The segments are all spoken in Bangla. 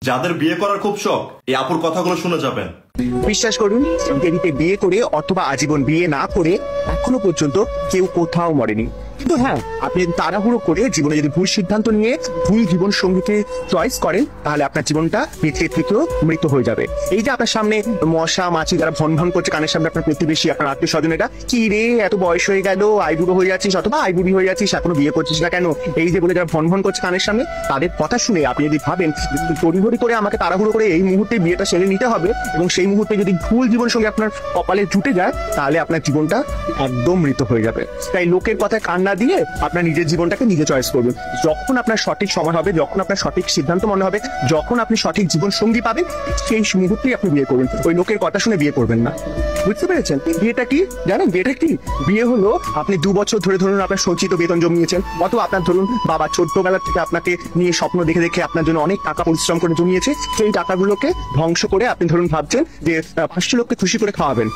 যাদের বিয়ে করার খুব শখ এই আপুর কথাগুলো শুনে যাবেন। বিশ্বাস করুন, দেরিতে বিয়ে করে অথবা আজীবন বিয়ে না করে এখনো পর্যন্ত কেউ কোথাও মরেনি। কিন্তু হ্যাঁ, আপনি তাড়াহুড়ো করে জীবনে যদি ভুল সিদ্ধান্ত নিয়ে ভুল জীবন সঙ্গীকে চয়েস করেন, তাহলে আপনার জীবনটা বেঁচে থেকেও মৃত হয়ে যাবে। এই যে আপনার সামনে মশা মাছি যারা ভন ভন করছে কানের সামনে, আপনার প্রতিবেশী, আপনার আত্মীয় স্বজনেরা, কি রে এত বয়স হয়ে গেল, আইবুড়ো হয়ে যাচ্ছিস অথবা আইবুড়ি হয়ে যাচ্ছিস, এখনো বিয়ে করছিস না কেন, এই যে বলে যারা ভন ভন করছে কানের সামনে, তাদের কথা শুনে আপনি যদি ভাবেন তড়িঘড়ি করে আমাকে তাড়াহুড়ো করে এই মুহূর্তে বিয়েটা সেরে নিতে হবে, এবং সেই মুহূর্তে যদি ভুল জীবন সঙ্গে আপনার কপালে জুটে যায়, তাহলে আপনার জীবনটা একদম মৃত হয়ে যাবে। তাই লোকের কথায় কান না দিয়ে আপনার নিজের জীবনটাকে নিজে চয়েস করবেন। যখন আপনার সঠিক সময় হবে, যখন আপনার সঠিক সিদ্ধান্ত মনে হবে, যখন আপনি সঠিক জীবন সঙ্গী পাবেন, সেই মুহূর্তেই আপনি বিয়ে করবেন। ওই লোকের কথা শুনে বিয়ে করবেন না। বুঝতে পেরেছেন? বিয়েটা কি জানেন? বিয়েটা কি? বিয়ে হলো আপনি 2 বছর ধরে ধরুন আপনার সঞ্চিত বেতন জমিয়েছেন, অথবা আপনার ধরুন বাবা ছোট্টবেলা থেকে আপনাকে নিয়ে স্বপ্ন দেখে দেখে আপনার জন্য অনেক টাকা পরিশ্রম করে জমিয়েছে, সেই টাকাগুলোকে ধ্বংস করে আপনি ধরুন ভাবছেন যে 500 লোককে খুশি করে খাওয়াবেন।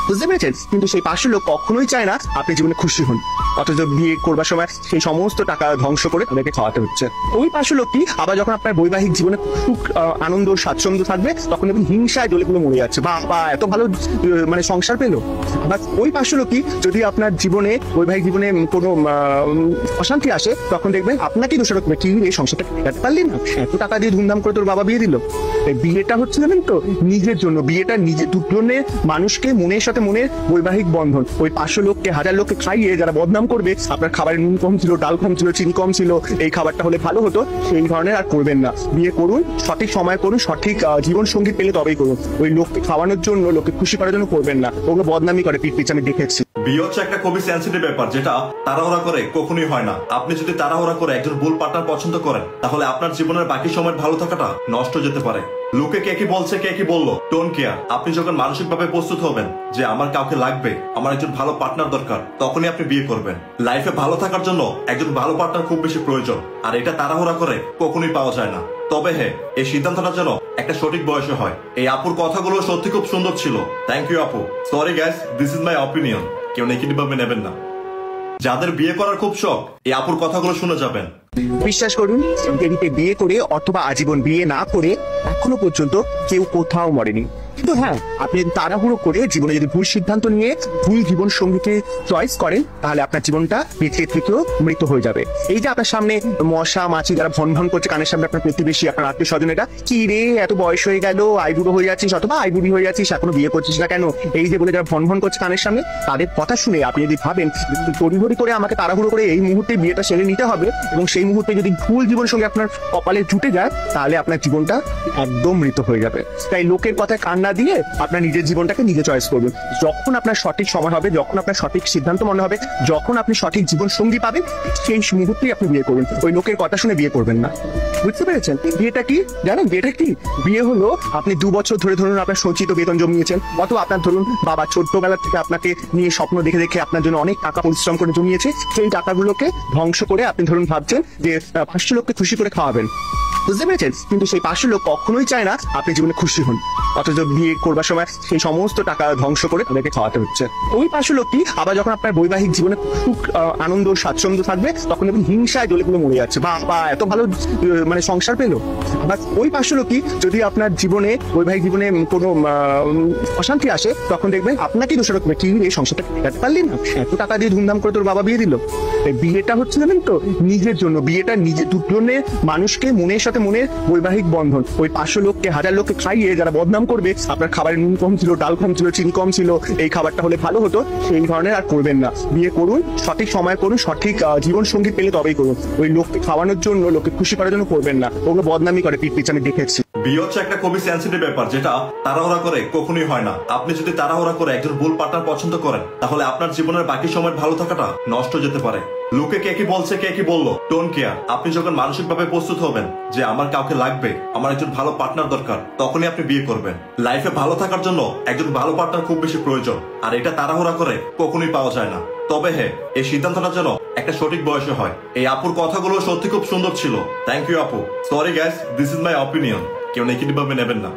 বুঝতে পেরেছেন? কিন্তু সেই 500 লোক কখনোই চায় না আপনি জীবনে খুশি হন, অথচ বিয়ে করবার সময় সেই সমস্ত টাকা ধ্বংস করে তাদেরকে খাওয়াতে হচ্ছে। ওই 500 লোকটি আবার যখন আপনার বৈবাহিক জীবনে সুখ আনন্দ স্বাচ্ছন্দ্য থাকবে, তখন দেখবেন হিংসায় জ্বলে পুরো মরে যাচ্ছে, বা এত ভালো মানে সংসার পেলো। বা ওই 500 লোকই যদি আপনার জীবনে বৈবাহিক জীবনে কোনো অশান্তি আসে, তখন দেখবেন আপনাকেই দোষারোপ করবে, কি এই সংসারটা কাটাতে পারলি না, এত টাকা দিয়ে ধুমধাম করে তোর বাবা বিয়ে দিল। বিয়েটা হচ্ছে জানেন তো নিজের জন্য, বিয়েটা নিজের দুজনের মানুষকে মনের সাথে মনের বৈবাহিক বন্ধন। ওই 500 লোককে 1000 লোককে খাইয়ে যারা বদনাম করবে, আপনার খাবারের নুন কম ছিল, ডাল কম ছিল, চিনি কম ছিল, এই খাবারটা হলে ভালো হতো, সেই ধরনের আর করবেন না। বিয়ে করুন, সঠিক সময় করুন, সঠিক জীবন সঙ্গী পেলে তবেই করুন। ওই লোককে খাওয়ানোর জন্য, লোককে খুশি করার জন্য করবেন না। ওগুলো বদনামি করে পিঠ পিছে, আমি দেখেছি। বিয়ে হচ্ছে একটা খুবই সেন্সিটিভ ব্যাপার, যেটা তাড়াহুড়া করে কখনোই হয় না। আপনি যদি তাড়াহুড়া করে একজন ভুল পার্টনার পছন্দ করেন, তাহলে আপনার জীবনের বাকি সময় ভালো থাকাটা নষ্ট যেতে পারে। লোকে কে কি বলছে, কে কি বললো, ডোন্ট কেয়ার। আপনি যখন মানসিক ভাবে প্রস্তুত হবেন যে আমার কাউকে লাগবে, আমার একজন ভালো পার্টনার দরকার, তখনই আপনি বিয়ে করবেন। লাইফে ভালো থাকার জন্য একজন ভালো পার্টনার খুব বেশি প্রয়োজন, আর এটা তাড়াহুড়া করে কখনোই পাওয়া যায় না। তবে হ্যাঁ, এই সিদ্ধান্তটা যেন একটা সঠিক বয়সে হয়। এই আপুর কথাগুলো সত্যি খুব সুন্দর ছিল। থ্যাংক ইউ আপু। Sorry guys, this is my opinion, কেউ নেগেটিভ ভাবে নেবেন না। যাদের বিয়ে করার খুব শখ এই আপুর কথাগুলো শুনে যাবেন। বিশ্বাস করুন, দেরিতে বিয়ে করে অথবা আজীবন বিয়ে না করে এখনো পর্যন্ত কেউ কোথাও মরেনি। কিন্তু হ্যাঁ, আপনি তাড়াহুড়ো করে জীবনে যদি ভুল সিদ্ধান্ত নিয়ে ভুল জীবন সঙ্গীকে চয়েস করেন, তাহলে আপনার জীবনটা বেঁচে থেকেও মৃত হয়ে যাবে। এই যে আপনার সামনে মশা মাছি যারা ভন ভন করছে কানের সামনে, আপনার প্রতিবেশী, আপনার আত্মীয় স্বজনেরা, কি রে এত বয়স হয়ে গেল, আইবুড়ো হয়ে যাচ্ছিস অথবা আইবুড়ি হয়ে যাচ্ছিস, এখনো বিয়ে করছিস না কেন, এই যে বলে যারা ভন ভন করছে কানের সামনে, তাদের কথা শুনে আপনি যদি ভাবেন তড়িঘড়ি করে আমাকে তাড়াহুড়ো করে এই মুহূর্তে বিয়েটা সেরে নিতে হবে, এবং সেই মুহূর্তে যদি ভুল জীবন সঙ্গে আপনার কপালে জুটে যায়, তাহলে আপনার জীবনটা একদম মৃত হয়ে যাবে। তাই লোকের কথায় কান না দিয়ে আপনার নিজের জীবনটাকে নিজে চয়েস করবেন। যখন আপনার সঠিক সময় হবে, যখন আপনার সঠিক সিদ্ধান্ত মনে হবে, যখন আপনি সঠিক জীবন সঙ্গী পাবেন, সেই মুহূর্তেই আপনি বিয়ে করবেন। ওই লোকের কথা শুনে বিয়ে করবেন না। বুঝতে পেরেছেন? বিয়েটা কি জানেন? বিয়েটা কি? বিয়ে হলো আপনি 2 বছর ধরে ধরুন আপনার সঞ্চিত বেতন জমিয়েছেন, অথবা আপনার ধরুন বাবা ছোট্টবেলা থেকে আপনাকে নিয়ে স্বপ্ন দেখে দেখে আপনার জন্য অনেক টাকা পরিশ্রম করে জমিয়েছে, সেই টাকাগুলোকে ধ্বংস করে আপনি ধরুন ভাবছেন যে 500 লোককে খুশি করে খাওয়াবেন। বুঝতে পেরেছেন? কিন্তু সেই 500 লোক কখনোই চায় না আপনি জীবনে খুশি হন, অথচ বিয়ে করবার সময় সেই সমস্ত টাকা ধ্বংস করে তাদেরকে খাওয়াতে হচ্ছে। ওই 500 লোকটি আবার যখন আপনার বৈবাহিক জীবনে সুখ আনন্দ স্বাচ্ছন্দ্য থাকবে, তখন দেখবেন হিংসায় জ্বলে পুরো মরে যাচ্ছে, বা এত ভালো মানে সংসার পেলো। বা ওই 500 লোকই যদি আপনার জীবনে বৈবাহিক জীবনে কোনো অশান্তি আসে, তখন দেখবেন আপনাকেই দোষারোপ করবে, কি এই সংসারটা কাটাতে পারলি না, এত টাকা দিয়ে ধুমধাম করে তোর বাবা বিয়ে দিল। বিয়েটা হচ্ছে জানেন তো নিজের জন্য, বিয়েটা নিজের দুজনের মানুষকে মনের সাথে মনের বৈবাহিক বন্ধন। ওই 500 লোককে 1000 লোককে খাইয়ে যারা বদনাম করবে, আপনার খাবারের নুন কম ছিল, ডাল কম ছিল, চিনি কম ছিল, এই খাবারটা হলে ভালো হতো, সেই ধরনের আর করবেন না। বিয়ে করুন, সঠিক সময় করুন, সঠিক জীবন সঙ্গী পেলে তবেই করুন। ওই লোককে খাওয়ানোর জন্য, লোককে খুশি করার জন্য করবেন না। ওগুলো বদনামি করে পিঠ পিছে, আমি দেখেছি। বিয়ে হচ্ছে একটা খুবই সেন্সিটিভ ব্যাপার, যেটা তাড়াহুড়া করে কখনোই হয় না। আপনি যদি তাড়াহুড়া করে একজন ভুল পার্টনার পছন্দ করেন, তাহলে আপনার জীবনের বাকি সময় ভালো থাকাটা নষ্ট যেতে পারে। লোকে কে কি বলছে, কে কি বললো, ডোন্ট কেয়ার। আপনি যখন মানসিক ভাবে প্রস্তুত হবেন যে আমার কাউকে লাগবে, আমার একজন ভালো পার্টনার দরকার, তখনই আপনি বিয়ে করবেন। লাইফে ভালো থাকার জন্য একজন ভালো পার্টনার খুব বেশি প্রয়োজন, আর এটা তাড়াহুড়া করে কখনোই পাওয়া যায় না। তবে হ্যাঁ, এই সিদ্ধান্তটা যেন একটা সঠিক বয়সে হয়। এই আপুর কথাগুলো সত্যি খুব সুন্দর ছিল। থ্যাংক ইউ আপু। Sorry guys, this is my opinion, কেউ নেগেটিভ ভাবে নেবেন না।